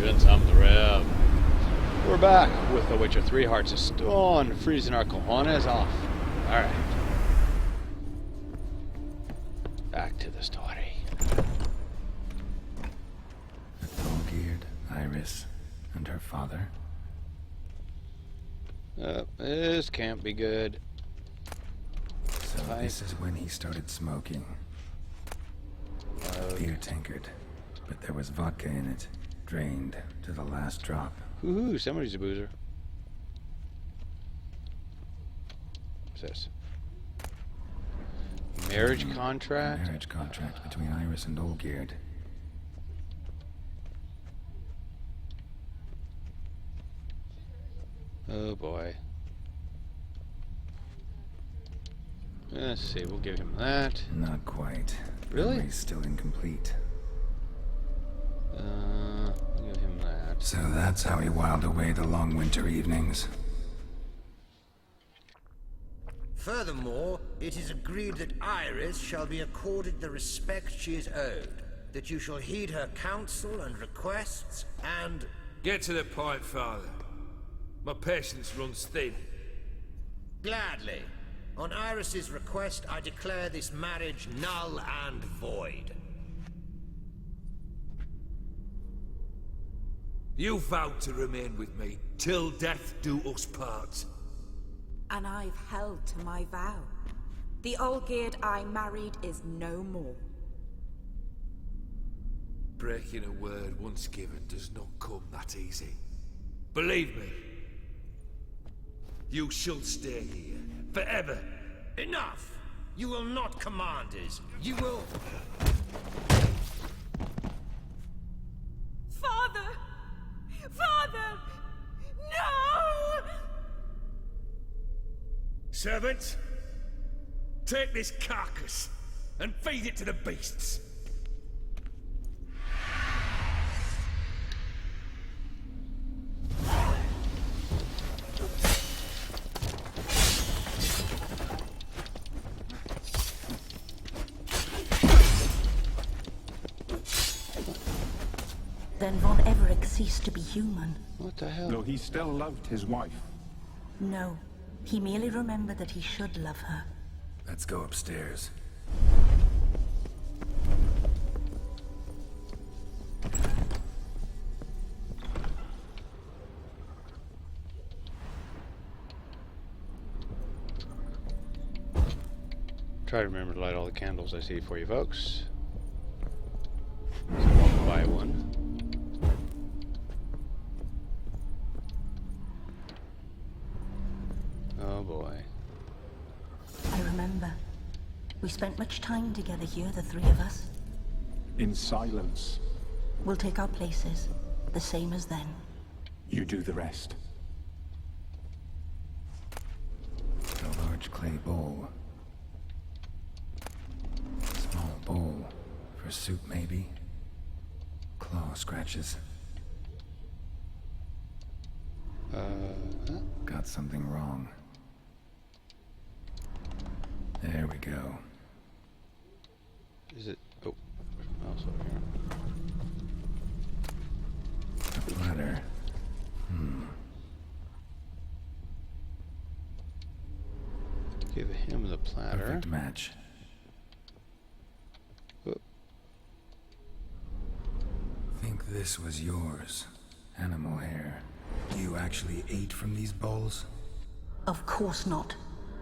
Vengeance, I'm the Rev. We're back with The Witcher 3 Hearts of Stone, freezing our cojones off. Alright. Back to the story. Olgierd, Iris, and her father. This can't be good. So this is when he started smoking. Beer tinkered, but there was vodka in it, drained to the last drop. Woohoo, somebody's a boozer. What's this? Marriage contract? Marriage contract between Iris and Olgierd. Oh boy. Let's see, we'll give him that. Not quite. Really? He's still incomplete. We'll give him that. So that's how he whiled away the long winter evenings. Furthermore, it is agreed that Iris shall be accorded the respect she is owed, that you shall heed her counsel and requests, and... Get to the point, Father. My patience runs thin. Gladly. On Iris's request, I declare this marriage null and void. You vowed to remain with me, till death do us part. And I've held to my vow. The Olgierd I married is no more. Breaking a word once given does not come that easy. Believe me. You shall stay here, forever. Enough! You will not command us. You will... Father! Father! No! Servants, take this carcass and feed it to the beasts. Then von Everec ceased to be human. What the hell? Though he still loved his wife. No, he merely remembered that he should love her. Let's go upstairs. Try to remember to light all the candles I see for you folks. So I'll buy one. Oh boy. I remember. We spent much time together here, the three of us. In silence. We'll take our places, the same as then. You do the rest. A large clay bowl. Small bowl. For soup, maybe? Claw scratches. Got something wrong. There we go. Is it? Oh, there's a mouse over here. A platter. Give him the platter. Perfect match. Whoop. Think this was yours. Animal hair. You actually ate from these bowls? Of course not.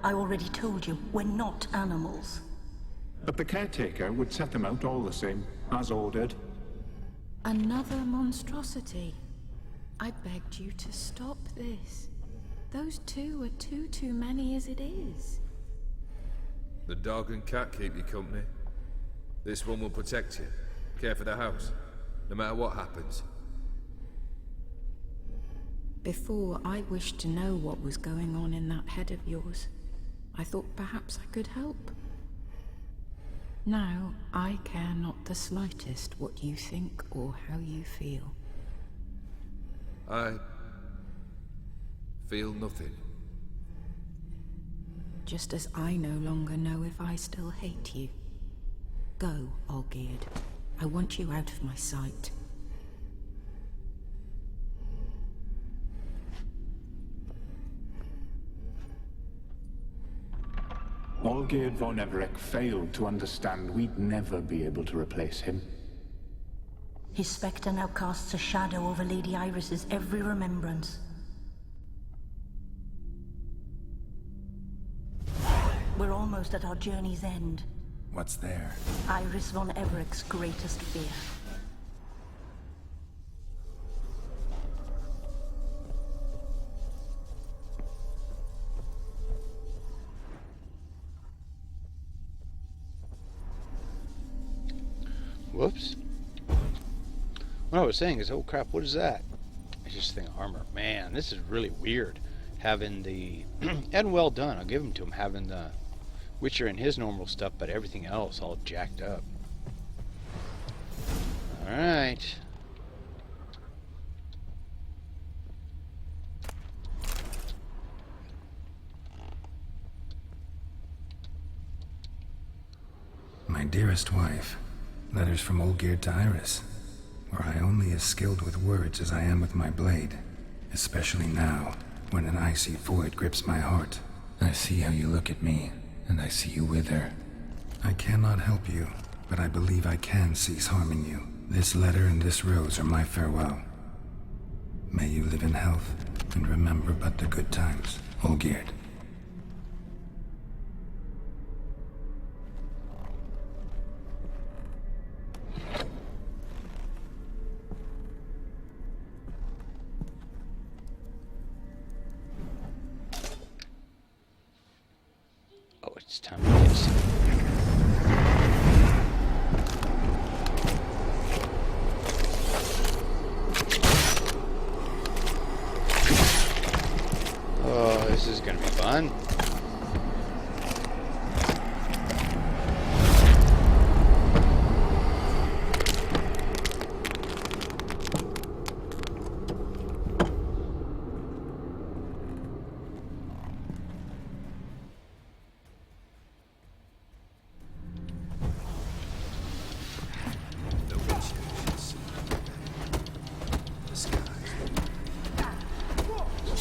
I already told you, we're not animals. But the caretaker would set them out all the same, as ordered. Another monstrosity. I begged you to stop this. Those two are too many as it is. The dog and cat keep you company. This one will protect you. Care for the house. No matter what happens. Before, I wished to know what was going on in that head of yours. I thought perhaps I could help. Now, I care not the slightest what you think or how you feel. I feel nothing. Just as I no longer know if I still hate you. Go, Olgierd. I want you out of my sight. Olgierd von Everec failed to understand we'd never be able to replace him. His spectre now casts a shadow over Lady Iris's every remembrance. We're almost at our journey's end. What's there? Iris von Everec's greatest fear. Whoops. What I was saying is, oh crap, what is that? I just think armor. Man, this is really weird. Having the... and well done, I'll give him to him, having the Witcher and his normal stuff, but everything else all jacked up. Alright. My dearest wife, letters from Olgierd to Iris. Were I only as skilled with words as I am with my blade, especially now, when an icy void grips my heart. I see how you look at me, and I see you wither. I cannot help you, but I believe I can cease harming you. This letter and this rose are my farewell. May you live in health, and remember but the good times, Olgierd. Oh, it's time to get some. Oh, this is gonna be fun.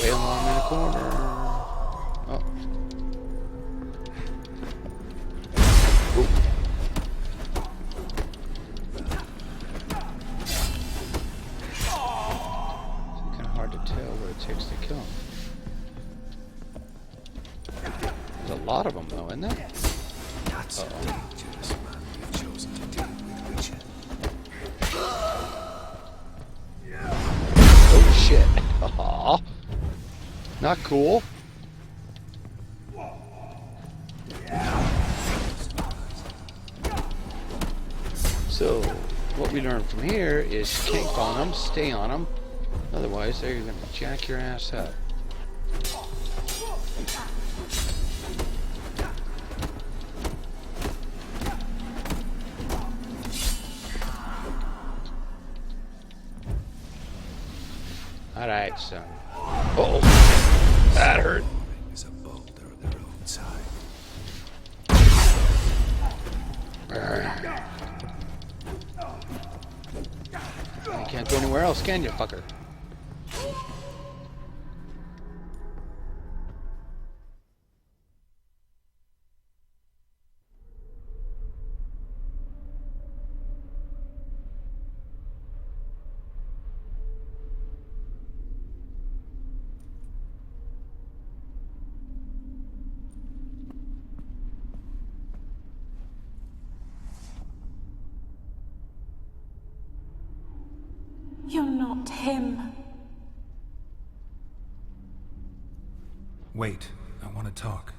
Way along in the corner. Oh. Ooh. It's kind of hard to tell what it takes to kill him. There's a lot of them, though, isn't there? Uh-oh. Oh shit! Aw. Not cool. So, what we learned from here is kink on them, stay on them. Otherwise, they're gonna jack your ass up. Alright, son. Uh-oh. That hurt. Is a boulder on their own side. You can't go anywhere else, can you, fucker? You're not him. Wait, I want to talk.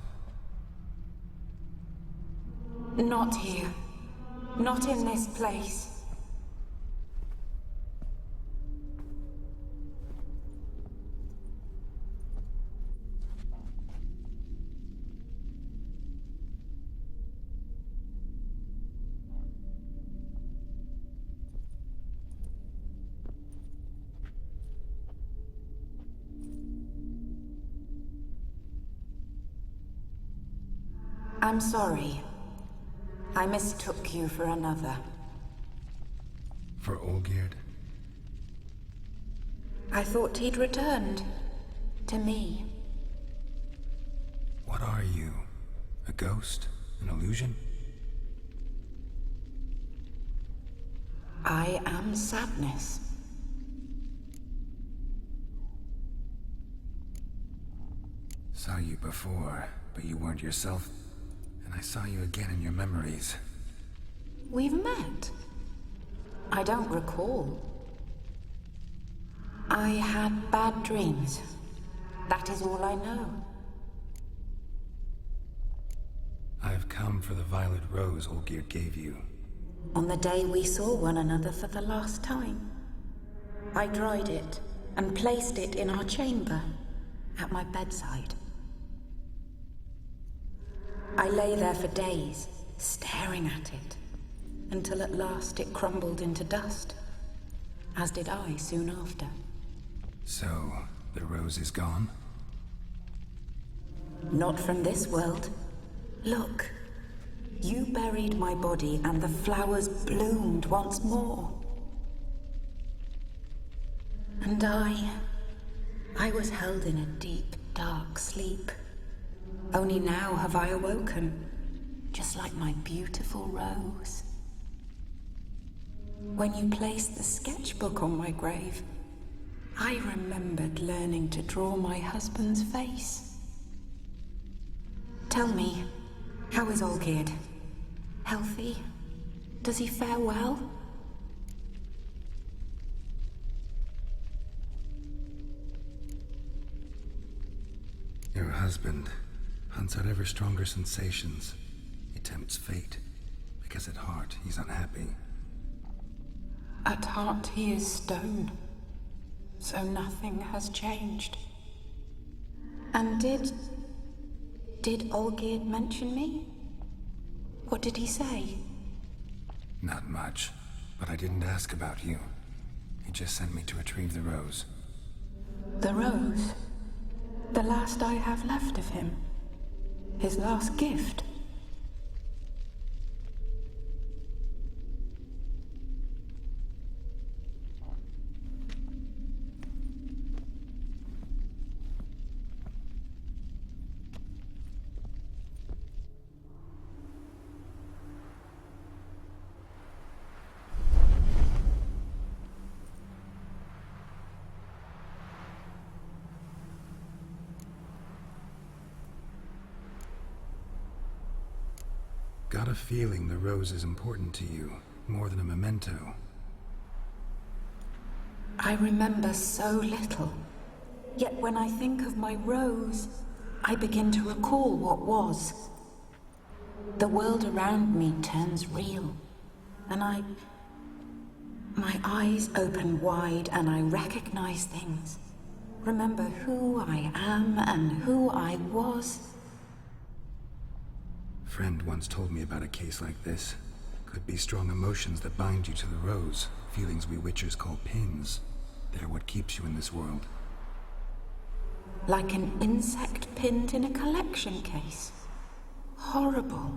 Not here. Not in this place. I'm sorry. I mistook you for another. For Olgierd? I thought he'd returned. To me. What are you? A ghost? An illusion? I am sadness. Saw you before, but you weren't yourself. And I saw you again in your memories. We've met. I don't recall. I had bad dreams. That is all I know. I've come for the violet rose Olgierd gave you. On the day we saw one another for the last time, I dried it and placed it in our chamber at my bedside. I lay there for days, staring at it, until at last it crumbled into dust, as did I soon after. So, the rose is gone? Not from this world. Look, you buried my body and the flowers bloomed once more. And I was held in a deep, dark sleep. Only now have I awoken, just like my beautiful rose. When you placed the sketchbook on my grave, I remembered learning to draw my husband's face. Tell me, how is Olgierd? Healthy? Does he fare well? Your husband hunts out ever stronger sensations. He tempts fate, because at heart he's unhappy. At heart he is stone, so nothing has changed. And did Olgierd mention me? What did he say? Not much, but I didn't ask about you. He just sent me to retrieve the rose. The rose? The last I have left of him? His last gift? Got a feeling the rose is important to you, more than a memento. I remember so little. Yet when I think of my rose, I begin to recall what was. The world around me turns real, and my eyes open wide and I recognize things. Remember who I am and who I was. Friend once told me about a case like this. Could be strong emotions that bind you to the rose, feelings we witchers call pins. They're what keeps you in this world. Like an insect pinned in a collection case. Horrible.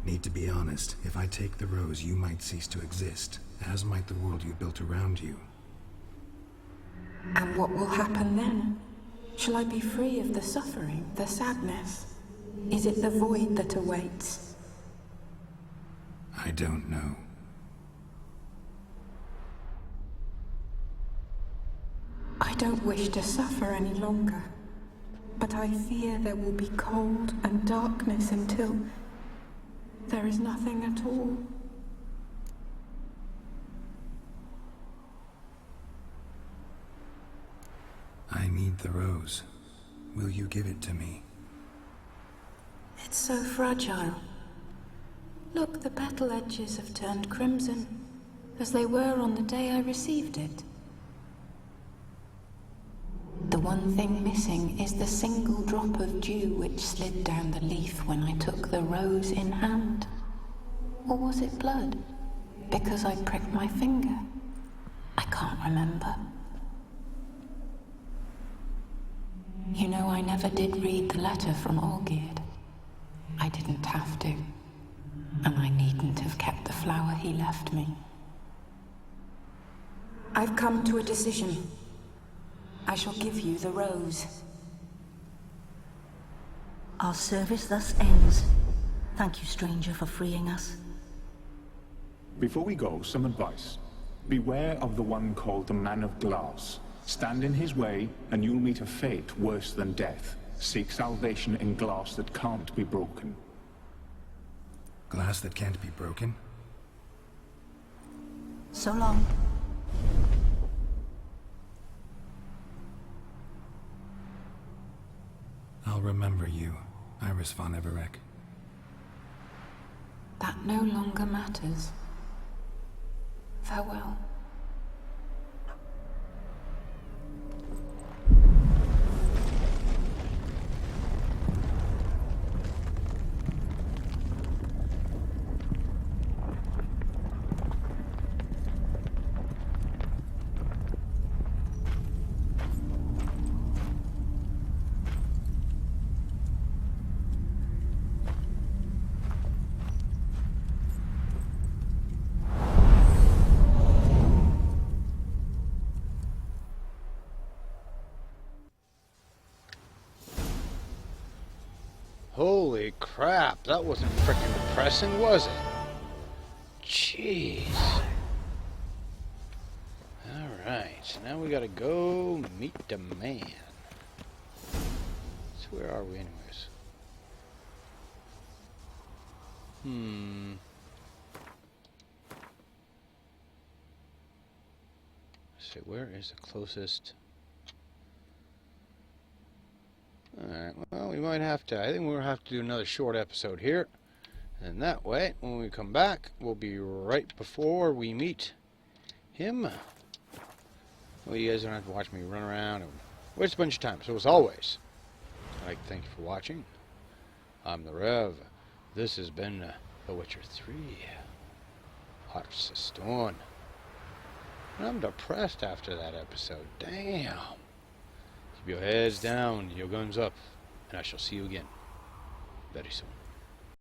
Need to be honest, if I take the rose, you might cease to exist, as might the world you built around you. And what will happen then? Shall I be free of the suffering, the sadness? Is it the void that awaits? I don't know. I don't wish to suffer any longer, but I fear there will be cold and darkness until there is nothing at all. I need the rose. Will you give it to me? It's so fragile. Look, the petal edges have turned crimson, as they were on the day I received it. The one thing missing is the single drop of dew which slid down the leaf when I took the rose in hand. Or was it blood? Because I pricked my finger? I can't remember. You know, I never did read the letter from Olgierd. I didn't have to. And I needn't have kept the flower he left me. I've come to a decision. I shall give you the rose. Our service thus ends. Thank you, stranger, for freeing us. Before we go, some advice. Beware of the one called the Man of Glass. Stand in his way, and you'll meet a fate worse than death. Seek salvation in glass that can't be broken. Glass that can't be broken? So long. I'll remember you, Iris von Everec. That no longer matters. Farewell. Holy crap, that wasn't freaking depressing, was it? Jeez. Alright, so now we gotta go meet the man. So where are we anyways? Let's see, where is the closest? Alright, well, we might have to, I think we'll have to do another short episode here. And that way, when we come back, we'll be right before we meet him. Well, you guys don't have to watch me run around and waste a bunch of time. So as always, I'd like to thank you for watching. I'm the Rev. This has been The Witcher 3. Hearts of Stone. And I'm depressed after that episode. Damn. Keep your heads down, your guns up, and I shall see you again very soon.